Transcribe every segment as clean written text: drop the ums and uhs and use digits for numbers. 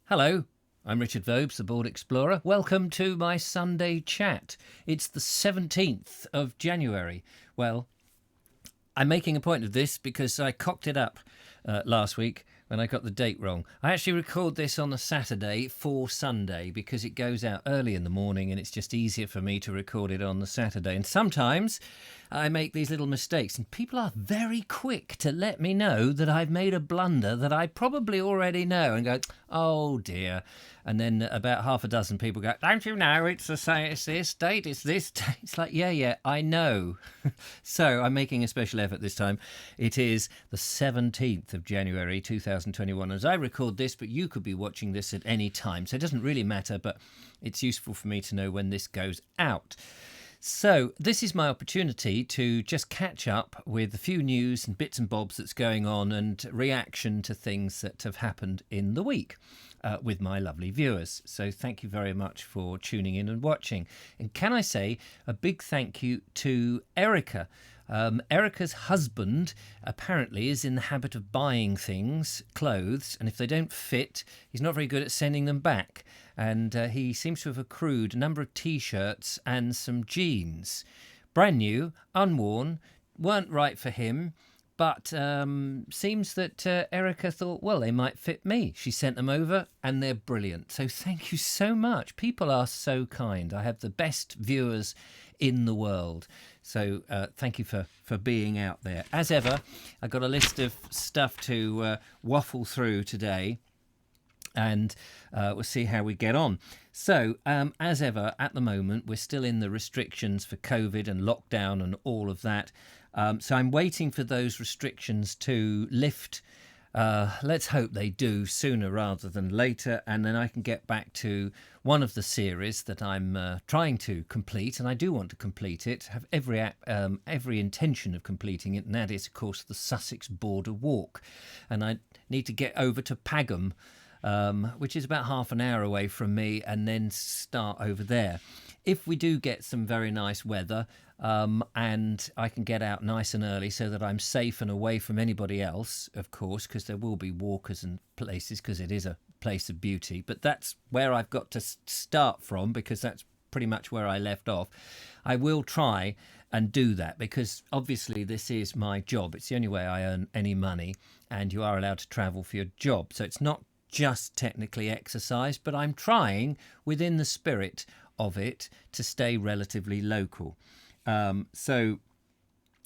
Hello, I'm Richard Vobes, the Board Explorer. Welcome to my Sunday chat. It's the 17th of January. Well, I'm making a point of this because I cocked it up last week when I got the date wrong. I actually record this on a Saturday for Sunday because it goes out early in the morning and it's just easier for me to record it on the Saturday. And sometimes I make these little mistakes and people are very quick to let me know that I've made a blunder that I probably already know and go, oh dear. And then about half a dozen people go, don't you know it's this date, it's this date. It's like, yeah, I know. So I'm making a special effort this time. It is the 17th of January 2021 as I record this, but you could be watching this at any time. So it doesn't really matter, but it's useful for me to know when this goes out. So this is my opportunity to just catch up with a few news and bits and bobs that's going on and reaction to things that have happened in the week with my lovely viewers. So thank you very much for tuning in and watching. And can I say a big thank you to Erica. Erica's husband apparently is in the habit of buying things, clothes, and if they don't fit, he's not very good at sending them back. And he seems to have accrued a number of T-shirts and some jeans. Brand new, unworn, weren't right for him, but seems that Erica thought, well, they might fit me. She sent them over and they're brilliant. So thank you so much. People are so kind. I have the best viewers in the world. So thank you for being out there. As ever, I've got a list of stuff to waffle through today. And we'll see how we get on. So, as ever, at the moment, we're still in the restrictions for COVID and lockdown and all of that. So I'm waiting for those restrictions to lift. Let's hope they do sooner rather than later. And then I can get back to one of the series that I'm trying to complete. And I do want to complete it, have every intention of completing it. And that is, of course, the Sussex Border Walk. And I need to get over to Pagham, which is about half an hour away from me, and then start over there. If we do get some very nice weather and I can get out nice and early so that I'm safe and away from anybody else, of course, because there will be walkers and places because it is a place of beauty. But that's where I've got to start from because that's pretty much where I left off. I will try and do that because obviously this is my job. It's the only way I earn any money, and you are allowed to travel for your job. So it's not just technically exercise, but I'm trying within the spirit of it to stay relatively local. So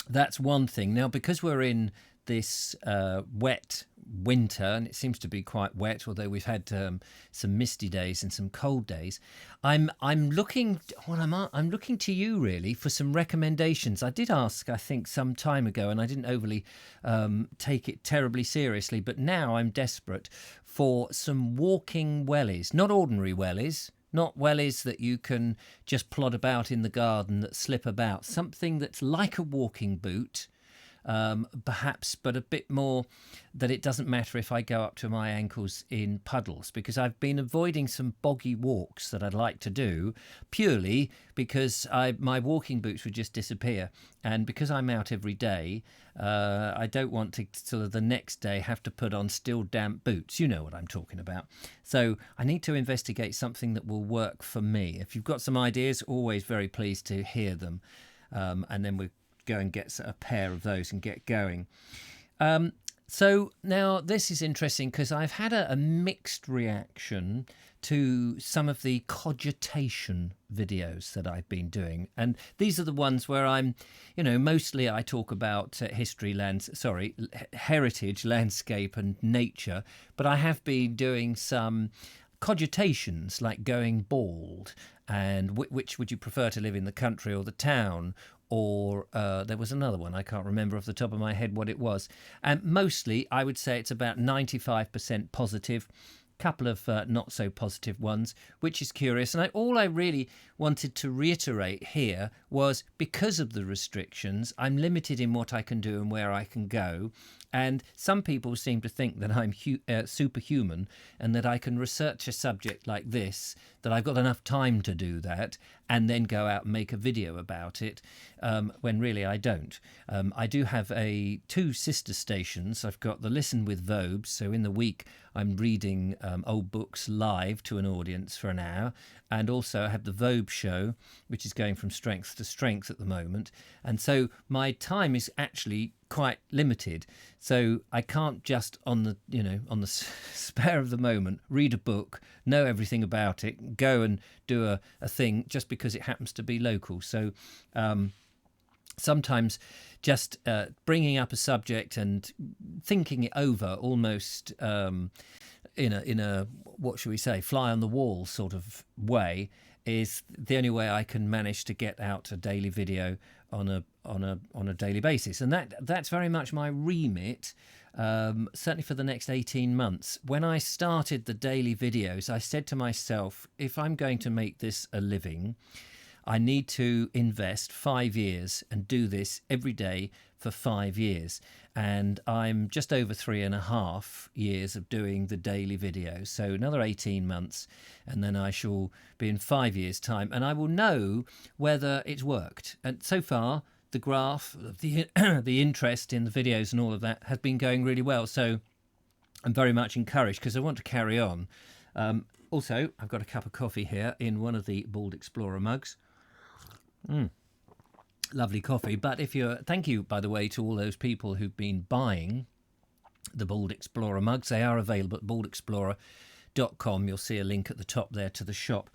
that's one thing. Now, because we're in this wet winter, and it seems to be quite wet, although we've had some misty days and some cold days, I'm looking to you really for some recommendations. I did ask, I think, some time ago, and I didn't overly take it terribly seriously, but now I'm desperate for some walking wellies, not ordinary wellies, not wellies that you can just plod about in the garden that slip about, something that's like a walking boot, perhaps, but a bit more that it doesn't matter if I go up to my ankles in puddles, because I've been avoiding some boggy walks that I'd like to do purely because my walking boots would just disappear, and because I'm out every day, I don't want to sort of the next day have to put on still damp boots. You know what I'm talking about. So I need to investigate something that will work for me. If you've got some ideas, always very pleased to hear them, and then we'll go and get a pair of those and get going. So now this is interesting because I've had a mixed reaction to some of the cogitation videos that I've been doing. And these are the ones where I'm, mostly I talk about heritage, landscape and nature, but I have been doing some cogitations like going bald and which would you prefer to live in, the country or the town? Or there was another one, I can't remember off the top of my head what it was. And mostly, I would say it's about 95% positive, couple of not so positive ones, which is curious. And all I really wanted to reiterate here was because of the restrictions, I'm limited in what I can do and where I can go. And some people seem to think that I'm superhuman and that I can research a subject like this, that I've got enough time to do that and then go out and make a video about it, when really I don't. I do have two sister stations. I've got the Listen with Vobes, so in the week I'm reading old books live to an audience for an hour, and also I have the Vobes show, which is going from strength to strength at the moment, and so my time is actually quite limited. So I can't just on the spare of the moment read a book, know everything about it, go and do a thing just because it happens to be local. So sometimes just bringing up a subject and thinking it over almost in a what should we say, fly on the wall sort of way is the only way I can manage to get out a daily video on a daily basis, and that's very much my remit. Certainly for the next 18 months. When I started the daily videos, I said to myself, if I'm going to make this a living, I need to invest 5 years and do this every day for 5 years. And I'm just over 3.5 years of doing the daily videos. So another 18 months, and then I shall be in 5 years' time, and I will know whether it's worked. And so far, the graph, the interest in the videos and all of that has been going really well. So I'm very much encouraged because I want to carry on. Also, I've got a cup of coffee here in one of the Bald Explorer mugs. Lovely coffee. But thank you, by the way, to all those people who've been buying the Bald Explorer mugs. They are available at baldexplorer.com. You'll see a link at the top there to the shop.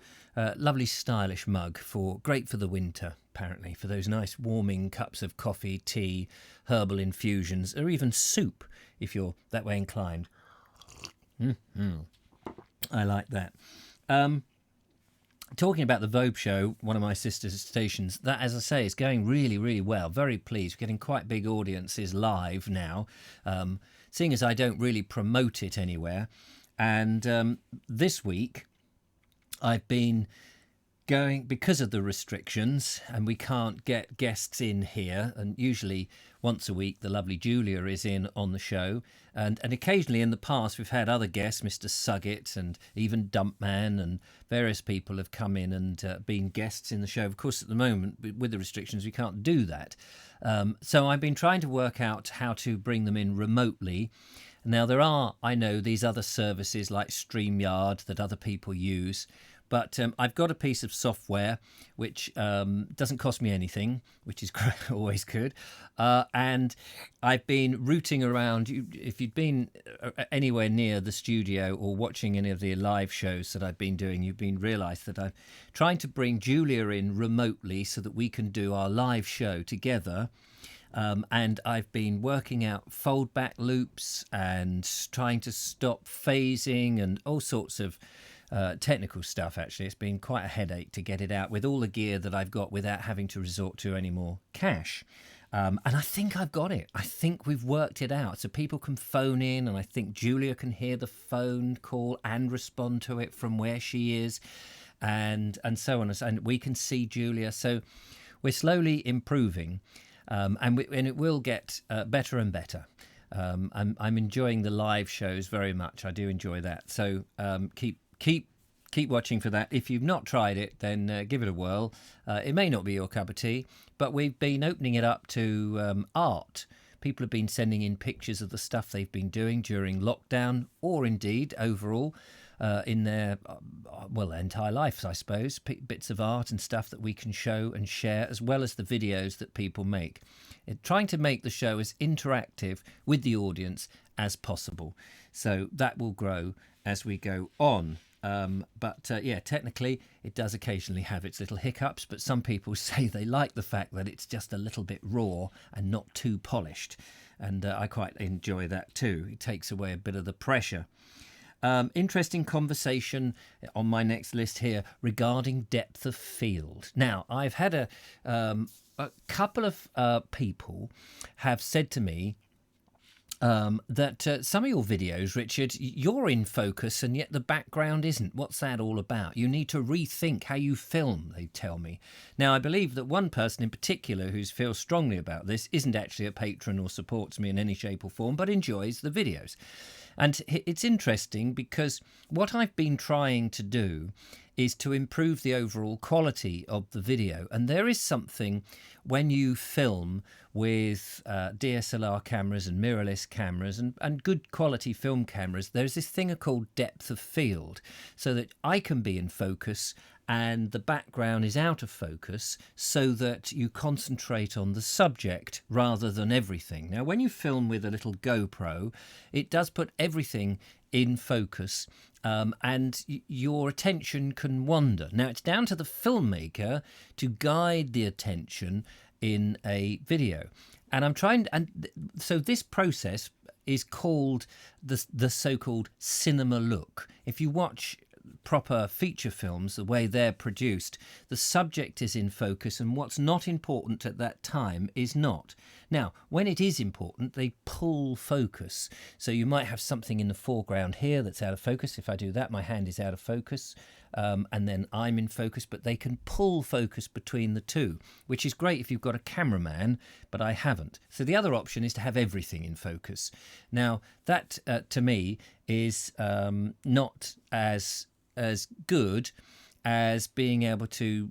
Lovely stylish mug, great for the winter, apparently, for those nice warming cups of coffee, tea, herbal infusions, or even soup if you're that way inclined. I like that. Talking about the Vobe show, one of my sister stations, that, as I say, is going really, really well. Very pleased. We're getting quite big audiences live now, seeing as I don't really promote it anywhere. And this week, I've been going, because of the restrictions, and we can't get guests in here, and usually once a week the lovely Julia is in on the show, and occasionally in the past we've had other guests, Mr. Suggett and even Dumpman, and various people have come in and been guests in the show. Of course, at the moment with the restrictions we can't do that, so I've been trying to work out how to bring them in remotely. Now there are, I know, these other services like StreamYard that other people use, but I've got a piece of software which doesn't cost me anything, which is always good. And I've been rooting around. If you'd been anywhere near the studio or watching any of the live shows that I've been doing, you've been realised that I'm trying to bring Julia in remotely so that we can do our live show together. And I've been working out fold-back loops and trying to stop phasing and all sorts of technical stuff. Actually, it's been quite a headache to get it out with all the gear that I've got without having to resort to any more cash. And I think I've got it. I think we've worked it out. So people can phone in, and I think Julia can hear the phone call and respond to it from where she is, and so on. And we can see Julia. So we're slowly improving. And it will get better and better. I'm enjoying the live shows very much. I do enjoy that. So keep watching for that. If you've not tried it, then give it a whirl. It may not be your cup of tea, but we've been opening it up to art. People have been sending in pictures of the stuff they've been doing during lockdown, or indeed overall in their entire lives, I suppose. Bits of art and stuff that we can show and share, as well as the videos that people make. Trying to make the show as interactive with the audience as possible. So that will grow as we go on. But technically it does occasionally have its little hiccups, but some people say they like the fact that it's just a little bit raw and not too polished. And I quite enjoy that too. It takes away a bit of the pressure. Interesting conversation on my next list here regarding depth of field. Now, I've had a couple of people have said to me, that some of your videos, Richard, you're in focus and yet the background isn't. What's that all about? You need to rethink how you film, they tell me. Now, I believe that one person in particular who feels strongly about this isn't actually a patron or supports me in any shape or form, but enjoys the videos. And it's interesting because what I've been trying to do is to improve the overall quality of the video. And there is something when you film with DSLR cameras and mirrorless cameras and good quality film cameras, there's this thing called depth of field, so that I can be in focus and the background is out of focus, so that you concentrate on the subject rather than everything. Now, when you film with a little GoPro, it does put everything in focus, and your attention can wander. Now, it's down to the filmmaker to guide the attention in a video. And I'm trying, and so this process is called the so-called cinema look. If you watch proper feature films, the way they're produced, the subject is in focus and what's not important at that time is not. Now, when it is important, they pull focus. So you might have something in the foreground here that's out of focus. If I do that, my hand is out of focus, and then I'm in focus, but they can pull focus between the two, which is great if you've got a cameraman, but I haven't. So the other option is to have everything in focus. Now, that to me is not as good as being able to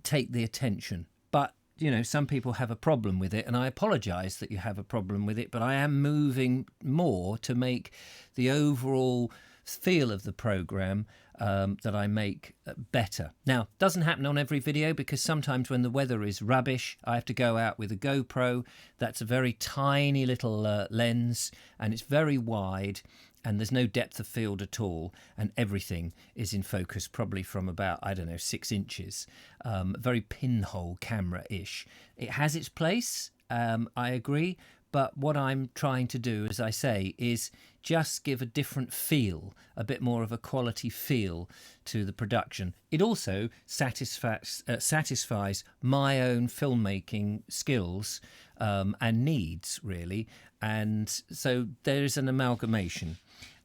take the attention. But, you know, some people have a problem with it, and I apologise that you have a problem with it, but I am moving more to make the overall feel of the programme that I make better. Now, doesn't happen on every video, because sometimes when the weather is rubbish, I have to go out with a GoPro. That's a very tiny little lens, and it's very wide, and there's no depth of field at all, and everything is in focus probably from about, I don't know, 6 inches. Very pinhole camera-ish. It has its place, I agree, but what I'm trying to do, as I say, is just give a different feel, a bit more of a quality feel to the production. It also satisfies my own filmmaking skills and needs, really, and so there is an amalgamation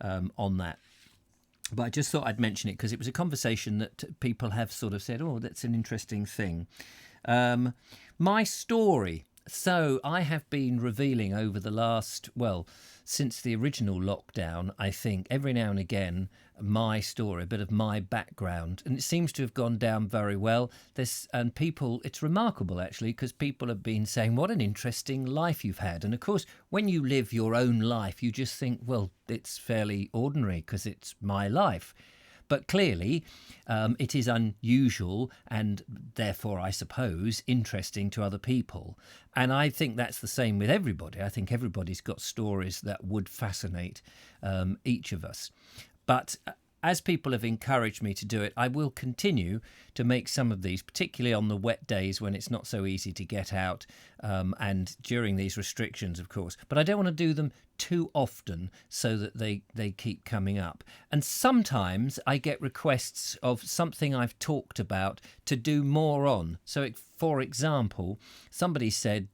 on that. But I just thought I'd mention it because it was a conversation that people have sort of said, oh, that's an interesting thing. My story. So I have been revealing over the last, well, since the original lockdown, I think, every now and again, my story, a bit of my background, and it seems to have gone down very well. And people, it's remarkable actually, because people have been saying, what an interesting life you've had. And of course, when you live your own life, you just think, well, it's fairly ordinary because it's my life. But clearly, it is unusual and therefore, I suppose, interesting to other people. And I think that's the same with everybody. I think everybody's got stories that would fascinate each of us. But as people have encouraged me to do it, I will continue to make some of these, particularly on the wet days when it's not so easy to get out, and during these restrictions, of course. But I don't want to do them too often so that they keep coming up. And sometimes I get requests of something I've talked about to do more on. So, for example, somebody said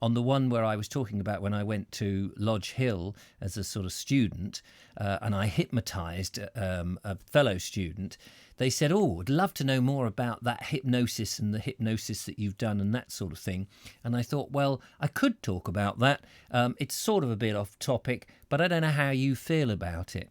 on the one where I was talking about when I went to Lodge Hill as a sort of student, and I hypnotised a fellow student, they said, oh, I'd love to know more about that hypnosis and the hypnosis that you've done and that sort of thing. And I thought, well, I could talk about that. It's sort of a bit off topic, but I don't know how you feel about it.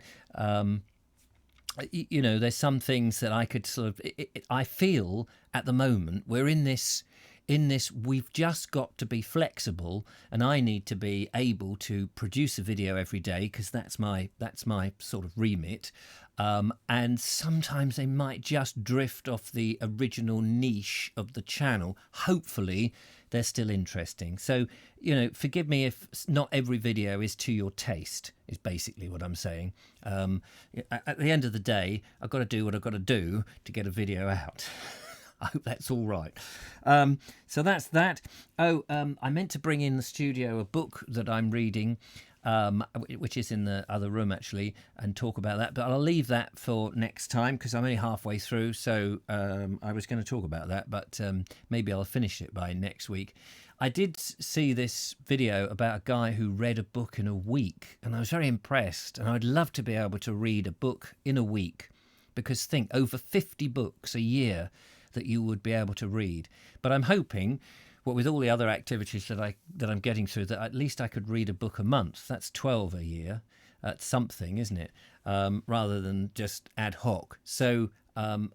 You know, there's some things that I could sort of, I feel at the moment we're in this, we've just got to be flexible, and I need to be able to produce a video every day because that's my sort of remit. And sometimes they might just drift off the original niche of the channel. Hopefully they're still interesting. So, you know, forgive me if not every video is to your taste, is basically what I'm saying. At the end of the day, I've got to do what I've got to do to get a video out. I hope that's all right. So that's that. I meant to bring in the studio a book that I'm reading, which is in the other room actually, and talk about that. But I'll leave that for next time because I'm only halfway through. So I was going to talk about that, but maybe I'll finish it by next week. I did see this video about a guy who read a book in a week, and I was very impressed. And I'd love to be able to read a book in a week, because think, over 50 books a year that you would be able to read. But I'm hoping, with all the other activities that I'm getting through, that at least I could read a book a month. That's 12 a year. That's something, isn't it? Rather than just ad hoc. So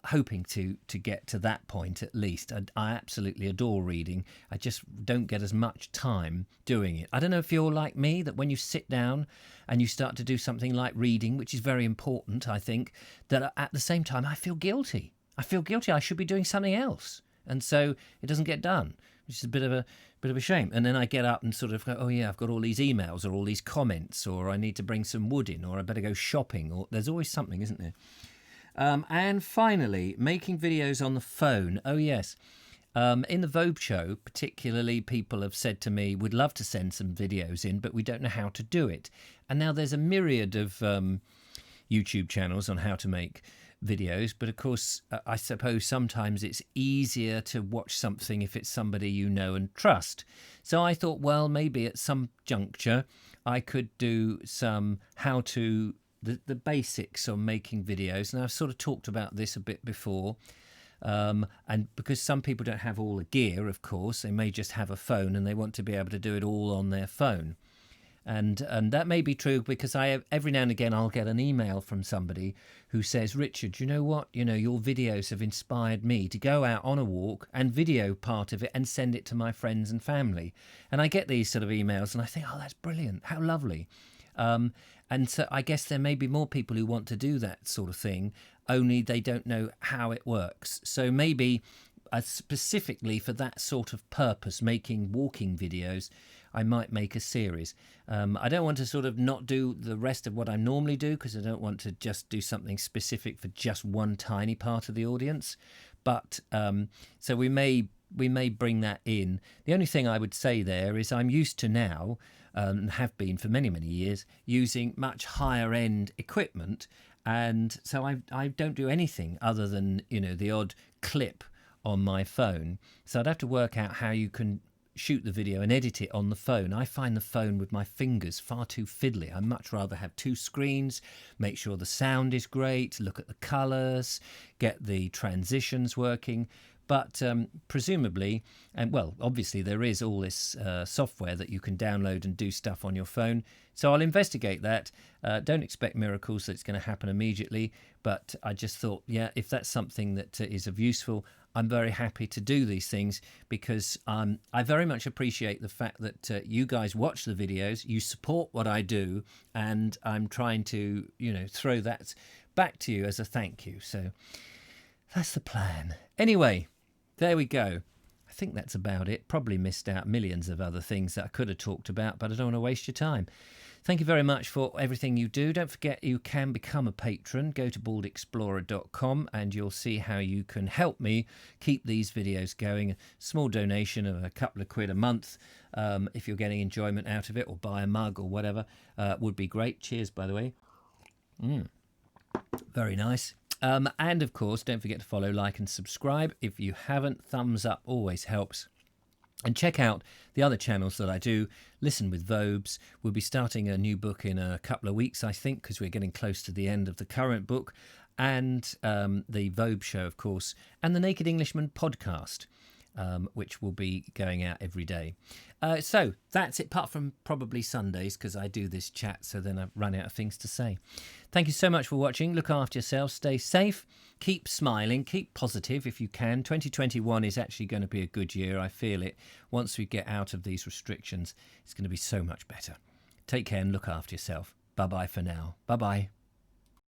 hoping to get to that point at least. I absolutely adore reading. I just don't get as much time doing it. I don't know if you're like me, that when you sit down and you start to do something like reading, which is very important, I think, that at the same time I feel guilty. I feel guilty. I should be doing something else. And so it doesn't get done, which is a bit of a shame. And then I get up and sort of go, oh yeah, I've got all these emails or all these comments, or I need to bring some wood in, or I better go shopping, or there's always something, isn't there? And finally, making videos on the phone. Oh, yes. In the Vobes show, particularly, people have said to me, we'd love to send some videos in, but we don't know how to do it. And now there's a myriad of YouTube channels on how to make videos. But of course, I suppose sometimes it's easier to watch something if it's somebody you know and trust. So I thought, well, maybe at some juncture, I could do some how to... The basics on making videos. And I've sort of talked about this a bit before. And because some people don't have all the gear, of course, they may just have a phone and they want to be able to do it all on their phone. And that may be true, because every now and again I'll get an email from somebody who says, Richard, you know what? You know, your videos have inspired me to go out on a walk and video part of it and send it to my friends and family. And I get these sort of emails and I think, oh, that's brilliant. How lovely. And so I guess there may be more people who want to do that sort of thing, only they don't know how it works. So maybe specifically for that sort of purpose, making walking videos, I might make a series. I don't want to sort of not do the rest of what I normally do, because I don't want to just do something specific for just one tiny part of the audience. But so we may bring that in. The only thing I would say there is I'm used to now, and have been for many, many years, using much higher end equipment. And so I don't do anything other than, you know, the odd clip on my phone. So I'd have to work out how you can shoot the video and edit it on the phone. I find the phone with my fingers far too fiddly. I much rather have two screens, make sure the sound is great, look at the colours, get the transitions working. But presumably, and well, obviously there is all this software that you can download and do stuff on your phone. So I'll investigate that. Don't expect miracles that it's going to happen immediately. But I just thought, yeah, if that's something that is of useful, I'm very happy to do these things, because I very much appreciate the fact that you guys watch the videos, you support what I do, and I'm trying to, you know, throw that back to you as a thank you. So that's the plan. Anyway, there we go. I think that's about it. Probably missed out millions of other things that I could have talked about, but I don't want to waste your time. Thank you very much for everything you do. Don't forget you can become a patron. Go to baldexplorer.com and you'll see how you can help me keep these videos going. A small donation of a couple of quid a month, if you're getting enjoyment out of it, or buy a mug or whatever, would be great. Cheers, by the way. Very nice. And of course, don't forget to follow, like and subscribe. If you haven't, thumbs up always helps. And check out the other channels that I do. Listen with Vobes. We'll be starting a new book in a couple of weeks, I think, because we're getting close to the end of the current book. And the Vobes show, of course, and the Naked Englishman podcast, which will be going out every day. So that's it, apart from probably Sundays, because I do this chat, so then I run out of things to say. Thank you so much for watching. Look after yourself. Stay safe. Keep smiling. Keep positive if you can. 2021 is actually going to be a good year. I feel it. Once we get out of these restrictions, it's going to be so much better. Take care and look after yourself. Bye-bye for now. Bye-bye.